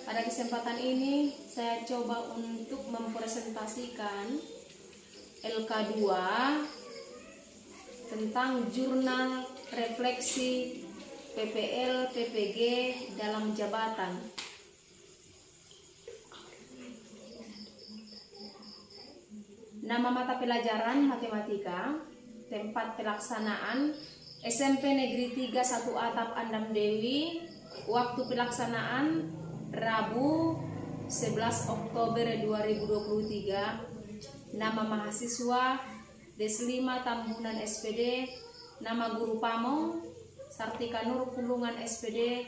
Pada kesempatan ini saya coba untuk mempresentasikan LK2 tentang jurnal refleksi PPL PPG dalam jabatan. Nama mata pelajaran matematika, tempat pelaksanaan SMP Negeri 3 1 Atap Andam Dewi, waktu pelaksanaan Rabu 11 Oktober 2023. Nama mahasiswa Deslima Tambunan SPD, nama guru Pamong Sartika Nur Pulungan SPD,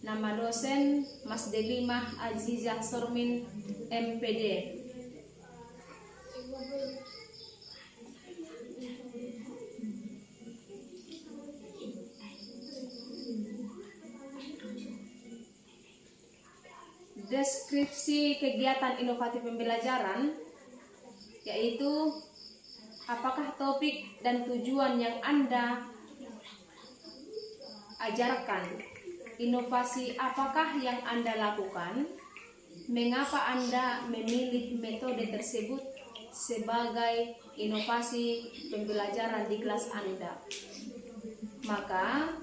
nama dosen Mas Delimah Azizah Sormin MPD. Deskripsi kegiatan inovatif pembelajaran, yaitu apakah topik dan tujuan yang Anda ajarkan, inovasi apakah yang Anda lakukan, mengapa Anda memilih metode tersebut sebagai inovasi pembelajaran di kelas Anda. Maka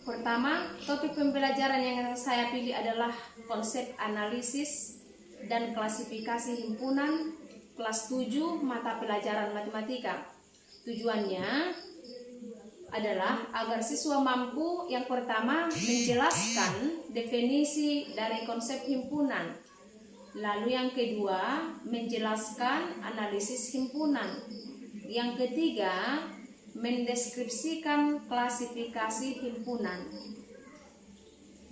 pertama, topik pembelajaran yang saya pilih adalah konsep analisis dan klasifikasi himpunan kelas 7 mata pelajaran matematika. Tujuannya adalah agar siswa mampu yang pertama menjelaskan definisi dari konsep himpunan. Lalu yang kedua, menjelaskan analisis himpunan. Yang ketiga, mendeskripsikan klasifikasi himpunan.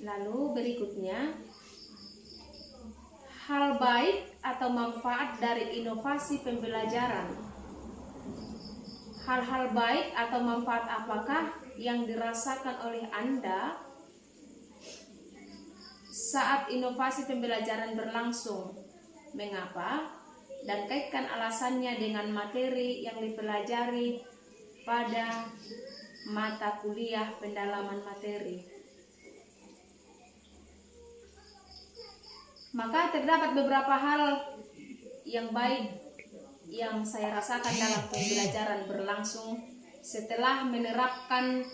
Lalu berikutnya, hal baik atau manfaat dari inovasi pembelajaran. Hal-hal baik atau manfaat apakah yang dirasakan oleh Anda saat inovasi pembelajaran berlangsung? Mengapa? Dan kaitkan alasannya dengan materi yang dipelajari pada mata kuliah pendalaman materi. Maka terdapat beberapa hal yang baik yang saya rasakan dalam pembelajaran berlangsung setelah menerapkan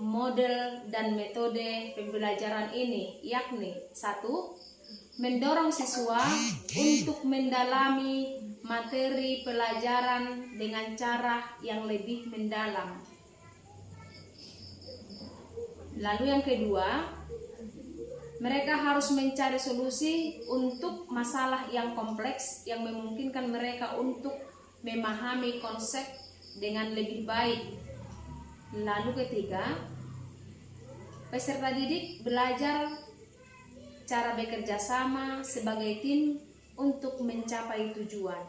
model dan metode pembelajaran ini, yakni 1. Mendorong siswa untuk mendalami materi pelajaran dengan cara yang lebih mendalam. Lalu yang kedua, mereka harus mencari solusi untuk masalah yang kompleks yang memungkinkan mereka untuk memahami konsep dengan lebih baik. Lalu ketiga, peserta didik belajar cara bekerja sama sebagai tim untuk mencapai tujuan.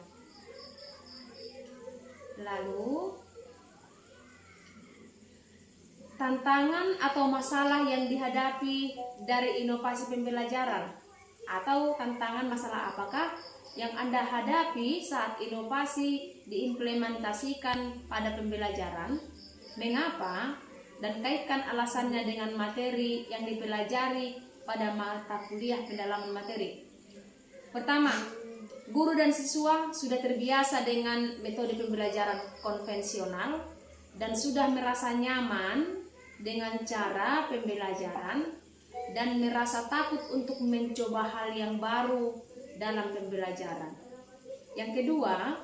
Lalu, tantangan atau masalah yang dihadapi dari inovasi pembelajaran, atau tantangan masalah apakah yang Anda hadapi saat inovasi diimplementasikan pada pembelajaran, mengapa, dan kaitkan alasannya dengan materi yang dipelajari pada mata kuliah pendalaman materi. Pertama, guru dan siswa sudah terbiasa dengan metode pembelajaran konvensional dan sudah merasa nyaman dengan cara pembelajaran dan merasa takut untuk mencoba hal yang baru dalam pembelajaran. Yang kedua,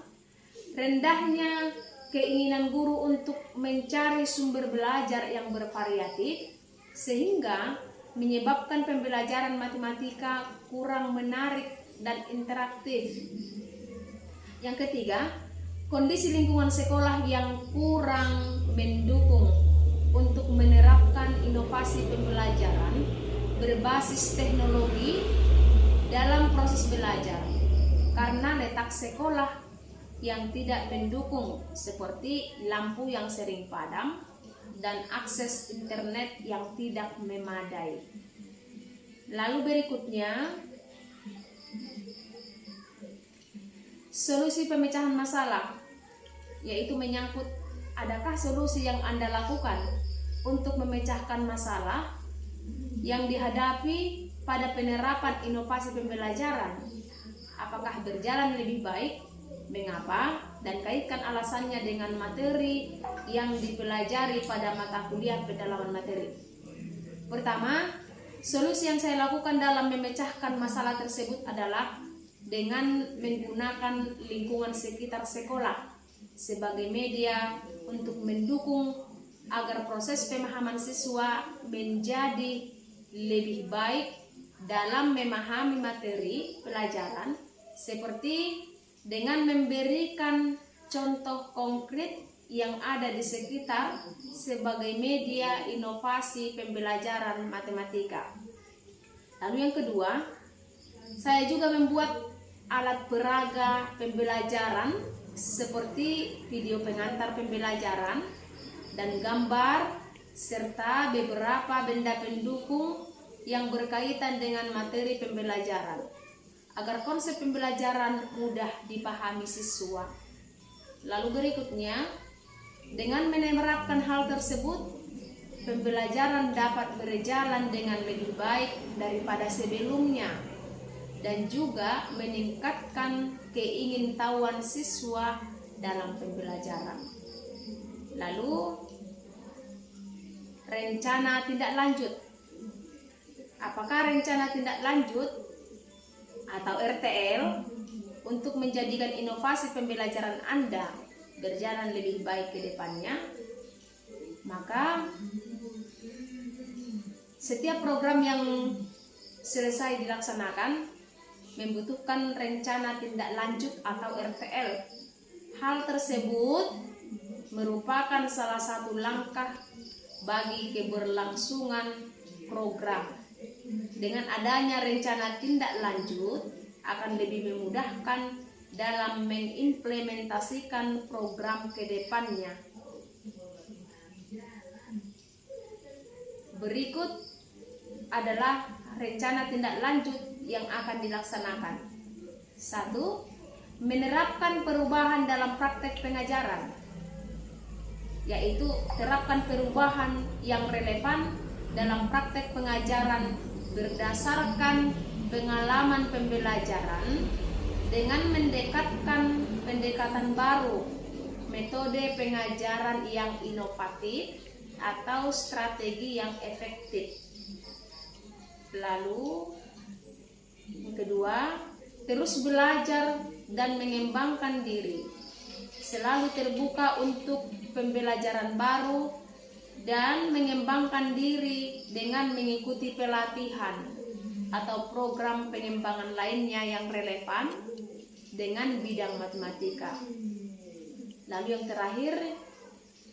rendahnya keinginan guru untuk mencari sumber belajar yang bervariatif sehingga menyebabkan pembelajaran matematika kurang menarik dan interaktif. Yang ketiga, kondisi lingkungan sekolah yang kurang mendukung untuk menerapkan inovasi pembelajaran berbasis teknologi dalam proses belajar karena letak sekolah yang tidak mendukung seperti lampu yang sering padam dan akses internet yang tidak memadai. Lalu berikutnya, solusi pemecahan masalah, yaitu menyangkut adakah solusi yang Anda lakukan untuk memecahkan masalah yang dihadapi pada penerapan inovasi pembelajaran, apakah berjalan lebih baik, mengapa, dan kaitkan alasannya dengan materi yang dipelajari pada mata kuliah pendalaman materi. Pertama, solusi yang saya lakukan dalam memecahkan masalah tersebut adalah dengan menggunakan lingkungan sekitar sekolah sebagai media untuk mendukung agar proses pemahaman siswa menjadi lebih baik dalam memahami materi pelajaran, seperti dengan memberikan contoh konkret yang ada di sekitar sebagai media inovasi pembelajaran matematika. Lalu yang kedua, saya juga membuat alat peraga pembelajaran seperti video pengantar pembelajaran dan gambar serta beberapa benda pendukung yang berkaitan dengan materi pembelajaran agar konsep pembelajaran mudah dipahami siswa. Lalu berikutnya, dengan menerapkan hal tersebut, pembelajaran dapat berjalan dengan lebih baik daripada sebelumnya dan juga meningkatkan keingintahuan siswa dalam pembelajaran. Lalu, rencana tindak lanjut. Apakah rencana tindak lanjut atau RTL untuk menjadikan inovasi pembelajaran Anda berjalan lebih baik ke depannya? Maka setiap program yang selesai dilaksanakan membutuhkan rencana tindak lanjut atau RTL. Hal tersebut merupakan salah satu langkah bagi keberlangsungan program. Dengan adanya rencana tindak lanjut akan lebih memudahkan dalam mengimplementasikan program ke depannya. Berikut adalah rencana tindak lanjut yang akan dilaksanakan. 1. Menerapkan perubahan dalam praktek pengajaran, yaitu terapkan perubahan yang relevan dalam praktek pengajaran berdasarkan pengalaman pembelajaran dengan mendekatkan pendekatan baru, metode pengajaran yang inovatif atau strategi yang efektif. Lalu yang kedua, terus belajar dan mengembangkan diri, selalu terbuka untuk pembelajaran baru dan mengembangkan diri dengan mengikuti pelatihan atau program pengembangan lainnya yang relevan dengan bidang matematika. Lalu yang terakhir,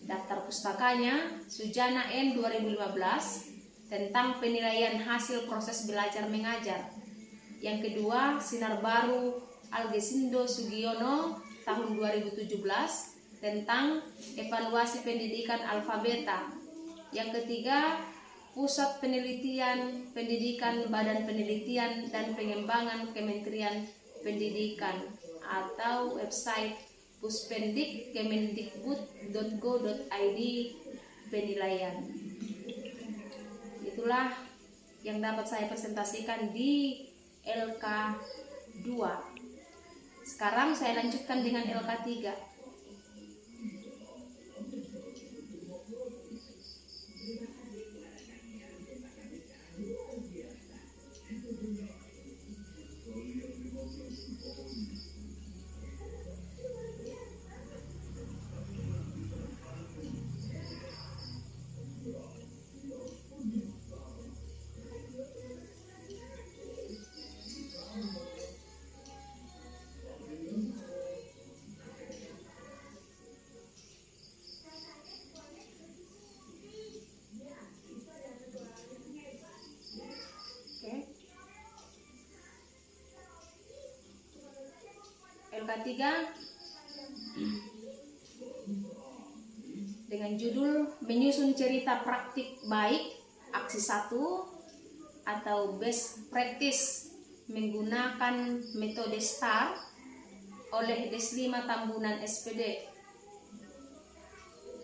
daftar pustakanya Sujana N 2015 tentang penilaian hasil proses belajar mengajar. Yang kedua, Sinar Baru Algesindo Sugiono tahun 2017 tentang evaluasi pendidikan alfabeta. Yang ketiga, Pusat Penelitian Pendidikan Badan Penelitian dan Pengembangan Kementerian Pendidikan atau website puspendik kemendikbud.go.id penilaian. Itulah yang dapat saya presentasikan di LK2. Sekarang saya lanjutkan dengan LK3. LK3 dengan judul menyusun cerita praktik baik aksi 1 atau best practice menggunakan metode STAR oleh Deslima Tambunan SPD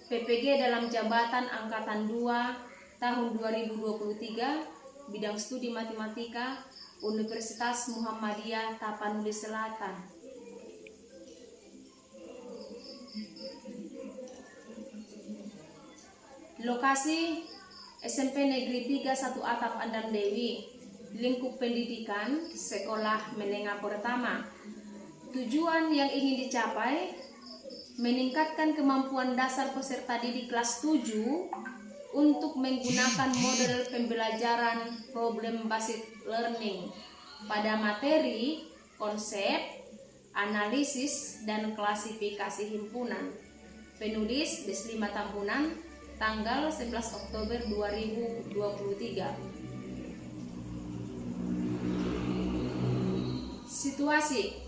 PPG dalam jabatan angkatan 2 tahun 2023 bidang studi matematika, Universitas Muhammadiyah Tapanuli Selatan. Lokasi SMP Negeri 3 1 Atap Andam Dewi. Lingkup pendidikan Sekolah Menengah Pertama. Tujuan yang ingin dicapai: meningkatkan kemampuan dasar peserta didik kelas 7 untuk menggunakan model pembelajaran problem based learning pada materi, konsep, analisis, dan klasifikasi himpunan. Penulis Deslima Tambunan, tanggal 11 Oktober 2023. Situasi.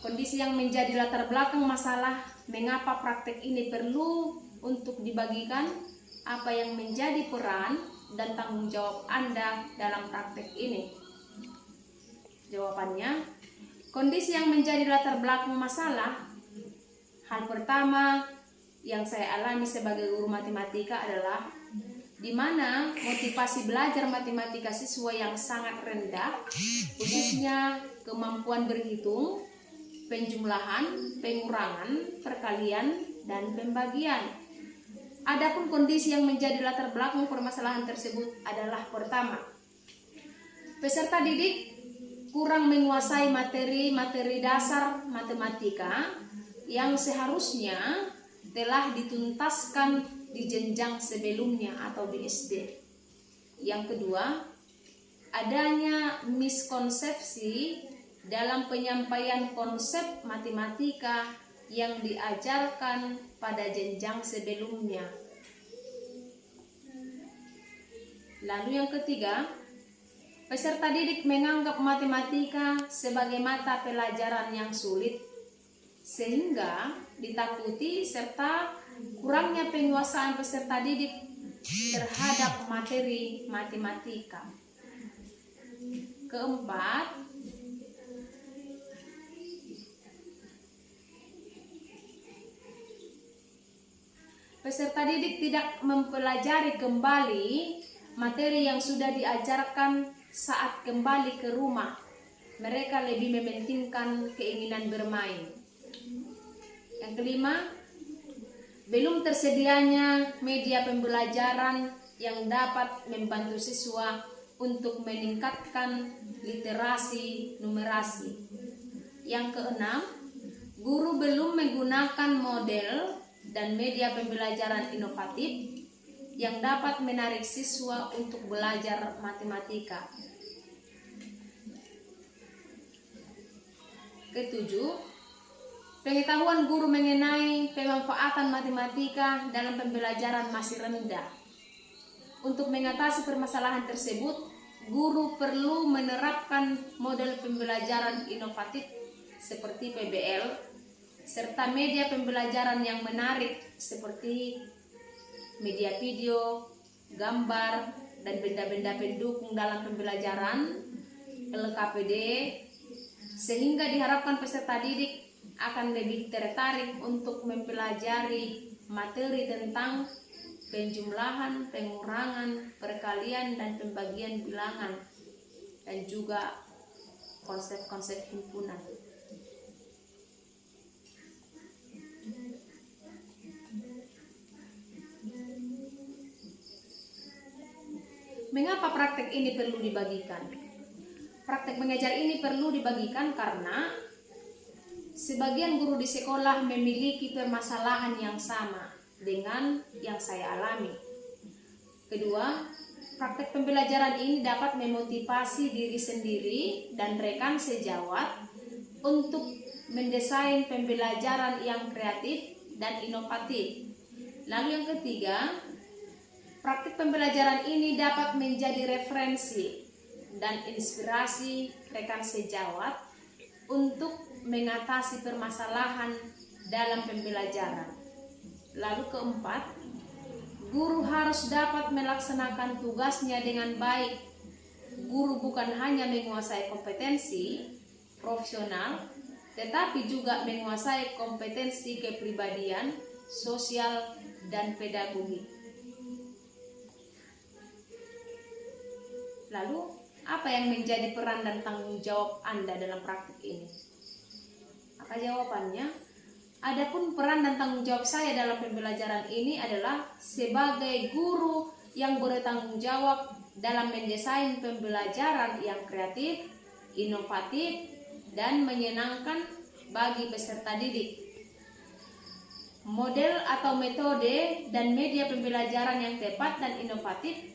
Kondisi yang menjadi latar belakang masalah mengapa praktek ini perlu untuk dibagikan, apa yang menjadi peran dan tanggung jawab Anda dalam praktek ini. Jawabannya, kondisi yang menjadi latar belakang masalah. Hal pertama yang saya alami sebagai guru matematika adalah di mana motivasi belajar matematika siswa yang sangat rendah, khususnya kemampuan berhitung, penjumlahan, pengurangan, perkalian, dan pembagian. Adapun kondisi yang menjadi latar belakang permasalahan tersebut adalah: pertama, peserta didik kurang menguasai materi-materi dasar matematika yang seharusnya telah dituntaskan di jenjang sebelumnya atau di SD. Yang kedua, adanya miskonsepsi dalam penyampaian konsep matematika yang diajarkan pada jenjang sebelumnya. Lalu yang ketiga, peserta didik menganggap matematika sebagai mata pelajaran yang sulit, sehingga ditakuti serta kurangnya penguasaan peserta didik terhadap materi matematika. Keempat, peserta didik tidak mempelajari kembali materi yang sudah diajarkan saat kembali ke rumah. Mereka lebih mementingkan keinginan bermain. Yang kelima, belum tersedianya media pembelajaran yang dapat membantu siswa untuk meningkatkan literasi numerasi. Yang keenam, guru belum menggunakan model dan media pembelajaran inovatif yang dapat menarik siswa untuk belajar matematika. Ketujuh, pengetahuan guru mengenai pemanfaatan matematika dalam pembelajaran masih rendah. Untuk mengatasi permasalahan tersebut, guru perlu menerapkan model pembelajaran inovatif seperti PBL, serta media pembelajaran yang menarik seperti media video, gambar, dan benda-benda pendukung dalam pembelajaran LKPD, sehingga diharapkan peserta didik akan lebih tertarik untuk mempelajari materi tentang penjumlahan, pengurangan, perkalian, dan pembagian bilangan, dan juga konsep-konsep himpunan. Mengapa praktek ini perlu dibagikan? Praktek mengajar ini perlu dibagikan karena sebagian guru di sekolah memiliki permasalahan yang sama dengan yang saya alami. Kedua, praktek pembelajaran ini dapat memotivasi diri sendiri dan rekan sejawat untuk mendesain pembelajaran yang kreatif dan inovatif. Lalu yang ketiga, praktik pembelajaran ini dapat menjadi referensi dan inspirasi rekan sejawat untuk mengatasi permasalahan dalam pembelajaran. Lalu keempat, guru harus dapat melaksanakan tugasnya dengan baik. Guru bukan hanya menguasai kompetensi profesional, tetapi juga menguasai kompetensi kepribadian, sosial, dan pedagogik. Lalu, apa yang menjadi peran dan tanggung jawab Anda dalam praktik ini? Maka jawabannya, adapun peran dan tanggung jawab saya dalam pembelajaran ini adalah sebagai guru yang bertanggung jawab dalam mendesain pembelajaran yang kreatif, inovatif, dan menyenangkan bagi peserta didik. Model atau metode dan media pembelajaran yang tepat dan inovatif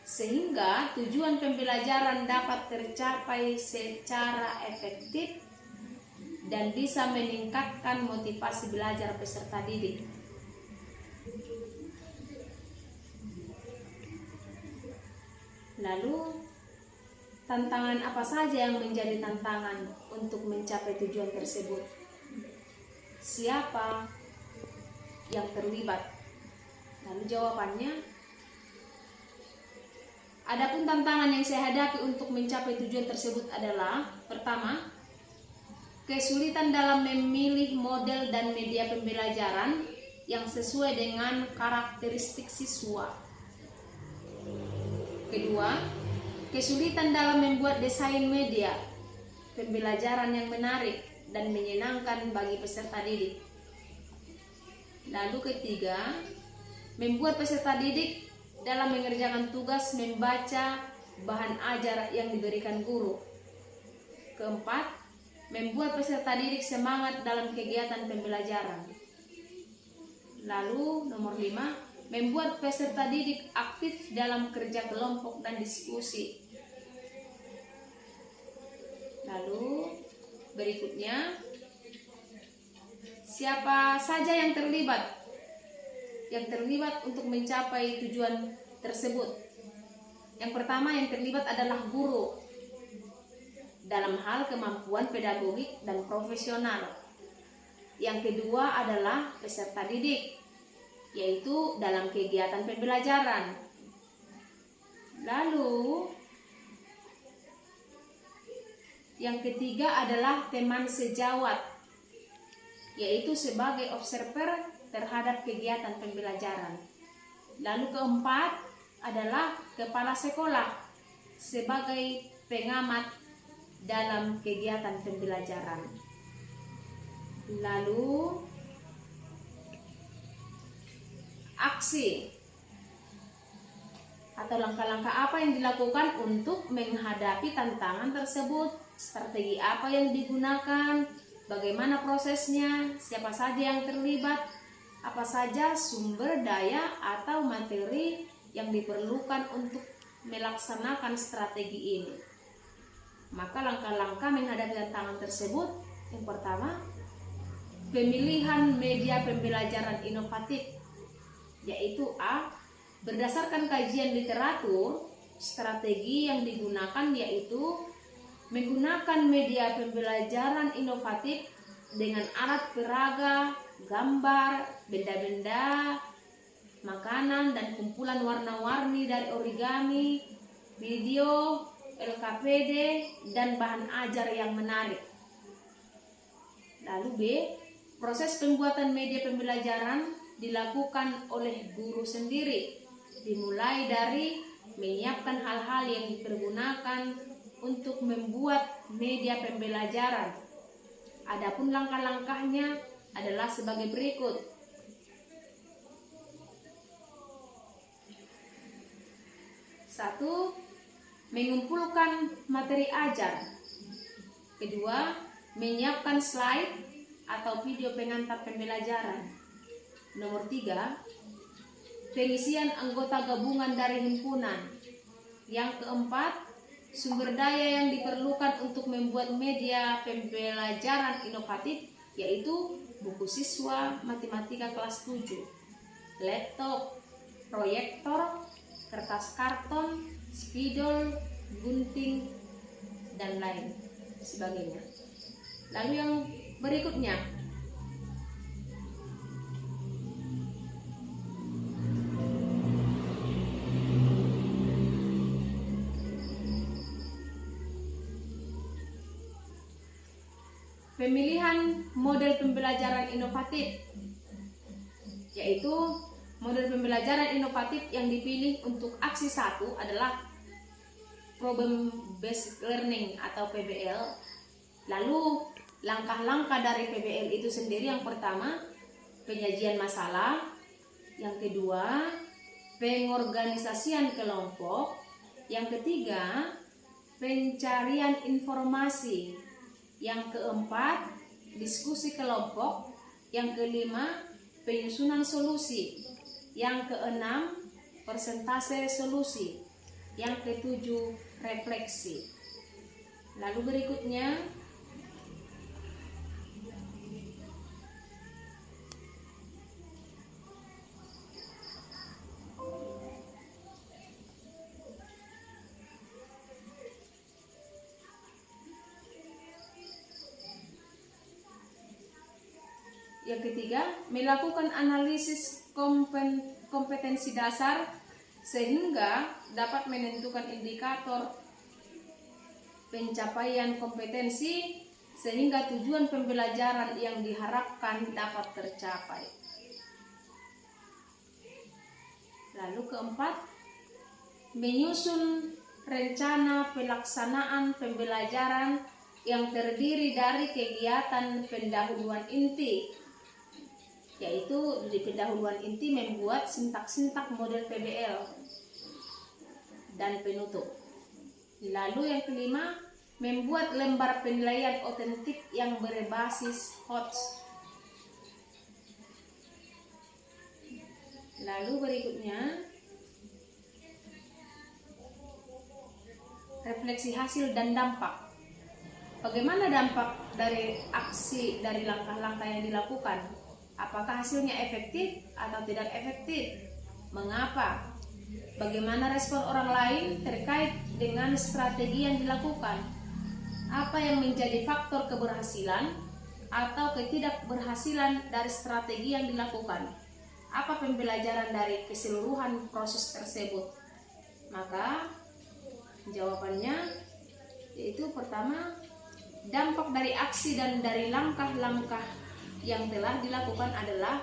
sehingga tujuan pembelajaran dapat tercapai secara efektif dan bisa meningkatkan motivasi belajar peserta didik. Lalu, tantangan apa saja yang menjadi tantangan untuk mencapai tujuan tersebut? Siapa yang terlibat? Lalu jawabannya, adapun tantangan yang saya hadapi untuk mencapai tujuan tersebut adalah, pertama, kesulitan dalam memilih model dan media pembelajaran yang sesuai dengan karakteristik siswa. Kedua, kesulitan dalam membuat desain media pembelajaran yang menarik dan menyenangkan bagi peserta didik. Lalu ketiga, membuat peserta didik dalam mengerjakan tugas membaca bahan ajar yang diberikan guru. Keempat, membuat peserta didik semangat dalam kegiatan pembelajaran. Lalu nomor 5, membuat peserta didik aktif dalam kerja kelompok dan diskusi. Lalu berikutnya, siapa saja yang terlibat untuk mencapai tujuan tersebut? Yang pertama yang terlibat adalah guru dalam hal kemampuan pedagogik dan profesional. Yang kedua adalah peserta didik, yaitu dalam kegiatan pembelajaran. Lalu yang ketiga adalah teman sejawat, yaitu sebagai observer terhadap kegiatan pembelajaran. Lalu keempat adalah kepala sekolah sebagai pengamat dalam kegiatan pembelajaran. Lalu aksi atau langkah-langkah apa yang dilakukan untuk menghadapi tantangan tersebut, strategi apa yang digunakan, bagaimana prosesnya, siapa saja yang terlibat, apa saja sumber daya atau materi yang diperlukan untuk melaksanakan strategi ini. Maka langkah-langkah menghadapi tantangan tersebut, yang pertama, pemilihan media pembelajaran inovatif, yaitu A, berdasarkan kajian literatur, strategi yang digunakan yaitu menggunakan media pembelajaran inovatif dengan alat peraga, gambar, benda-benda, makanan, dan kumpulan warna-warni dari origami, video, LKPD, dan bahan ajar yang menarik. Lalu B, proses pembuatan media pembelajaran dilakukan oleh guru sendiri, dimulai dari menyiapkan hal-hal yang dipergunakan untuk membuat media pembelajaran. Adapun langkah-langkahnya adalah sebagai berikut. 1. Mengumpulkan materi ajar. 2. Menyiapkan slide atau video pengantar pembelajaran. Nomor 3. Pengisian anggota gabungan dari himpunan. Yang keempat, sumber daya yang diperlukan untuk membuat media pembelajaran inovatif, yaitu buku siswa matematika kelas 7, laptop, proyektor, kertas karton, spidol, gunting, dan lain sebagainya. Lalu yang berikutnya, pemilihan model pembelajaran inovatif, yaitu model pembelajaran inovatif yang dipilih untuk aksi 1 adalah problem based learning atau PBL. Lalu langkah-langkah dari PBL itu sendiri, yang pertama penyajian masalah, yang kedua pengorganisasian kelompok, yang ketiga pencarian informasi, yang keempat diskusi kelompok, yang kelima penyusunan solusi, yang keenam persentase solusi, yang ketujuh refleksi. Lalu berikutnya yang ketiga, melakukan analisis kompetensi dasar sehingga dapat menentukan indikator pencapaian kompetensi sehingga tujuan pembelajaran yang diharapkan dapat tercapai. Lalu keempat, menyusun rencana pelaksanaan pembelajaran yang terdiri dari kegiatan pendahuluan inti, yaitu di pendahuluan inti membuat sintak-sintak model PBL dan penutup. Lalu yang kelima, membuat lembar penilaian otentik yang berbasis HOTS. Lalu berikutnya, refleksi hasil dan dampak. Bagaimana dampak dari aksi dari langkah-langkah yang dilakukan? Apakah hasilnya efektif atau tidak efektif? Mengapa? Bagaimana respon orang lain terkait dengan strategi yang dilakukan? Apa yang menjadi faktor keberhasilan atau ketidakberhasilan dari strategi yang dilakukan? Apa pembelajaran dari keseluruhan proses tersebut? Maka jawabannya yaitu pertama, dampak dari aksi dan dari langkah-langkah yang telah dilakukan adalah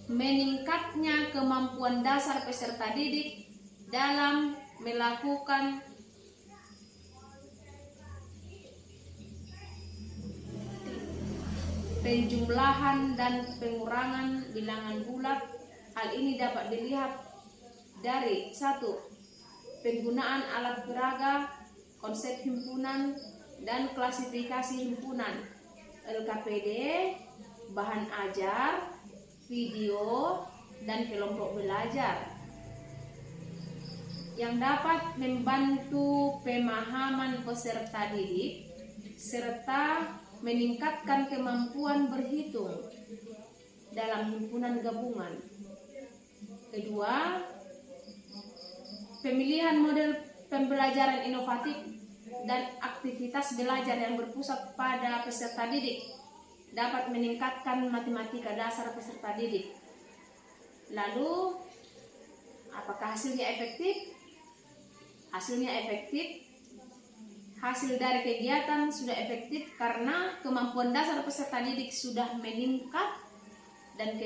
meningkatnya kemampuan dasar peserta didik dalam melakukan penjumlahan dan pengurangan bilangan bulat. Hal ini dapat dilihat dari 1. Penggunaan alat peraga, konsep himpunan dan klasifikasi himpunan, LKPD, bahan ajar, video, dan kelompok belajar yang dapat membantu pemahaman peserta didik serta meningkatkan kemampuan berhitung dalam himpunan gabungan. Kedua, pemilihan model pembelajaran inovatif dan aktivitas belajar yang berpusat pada peserta didik dapat meningkatkan matematika dasar peserta didik. Lalu, apakah hasilnya efektif? Hasilnya efektif. Hasil dari kegiatan sudah efektif karena kemampuan dasar peserta didik sudah meningkat dan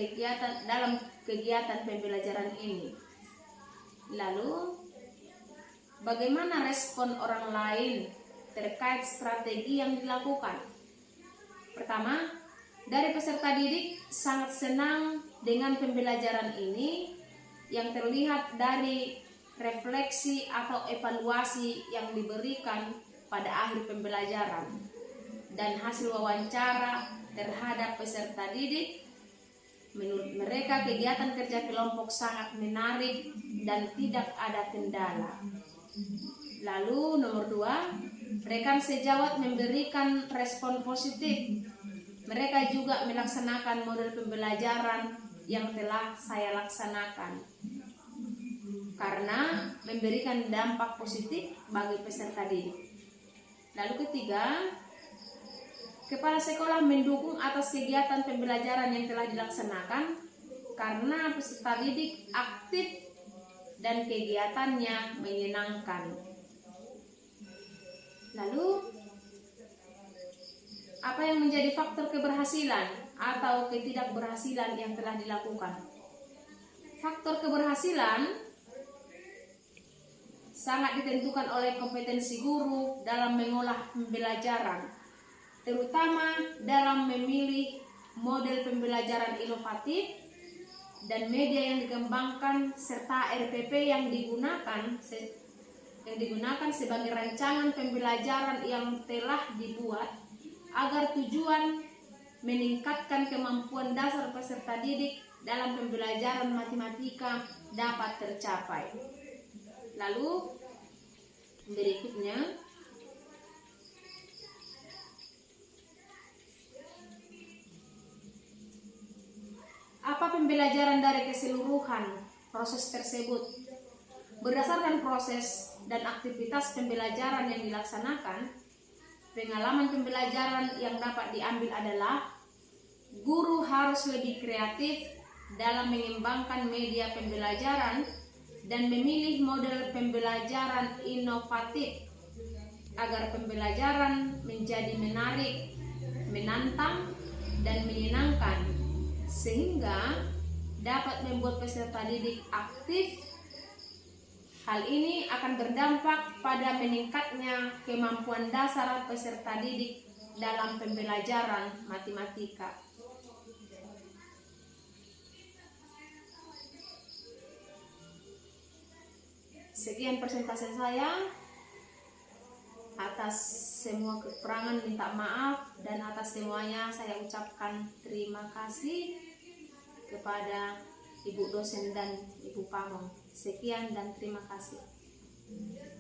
dalam kegiatan pembelajaran ini. Lalu, bagaimana respon orang lain terkait strategi yang dilakukan? Pertama, dari peserta didik sangat senang dengan pembelajaran ini yang terlihat dari refleksi atau evaluasi yang diberikan pada akhir pembelajaran dan hasil wawancara terhadap peserta didik. Menurut mereka kegiatan kerja kelompok sangat menarik dan tidak ada kendala. Lalu nomor 2, rekan sejawat memberikan respon positif. Mereka juga melaksanakan model pembelajaran yang telah saya laksanakan karena memberikan dampak positif bagi peserta didik. Lalu ketiga, kepala sekolah mendukung atas kegiatan pembelajaran yang telah dilaksanakan karena peserta didik aktif dan kegiatannya menyenangkan. Lalu, apa yang menjadi faktor keberhasilan atau ketidakberhasilan yang telah dilakukan? Faktor keberhasilan sangat ditentukan oleh kompetensi guru dalam mengolah pembelajaran, terutama dalam memilih model pembelajaran inovatif dan media yang dikembangkan serta RPP yang digunakan sebagai rancangan pembelajaran yang telah dibuat agar tujuan meningkatkan kemampuan dasar peserta didik dalam pembelajaran matematika dapat tercapai. Lalu berikutnya, apa pembelajaran dari keseluruhan proses tersebut? Berdasarkan proses dan aktivitas pembelajaran yang dilaksanakan, pengalaman pembelajaran yang dapat diambil adalah guru harus lebih kreatif dalam mengembangkan media pembelajaran dan memilih model pembelajaran inovatif agar pembelajaran menjadi menarik, menantang, dan menyenangkan, sehingga dapat membuat peserta didik aktif. Hal ini akan berdampak pada meningkatnya kemampuan dasar peserta didik dalam pembelajaran matematika. Sekian presentasi saya. Atas semua kekurangan minta maaf, dan atas semuanya saya ucapkan terima kasih kepada Ibu dosen dan Ibu Pamong. Sekian dan terima kasih.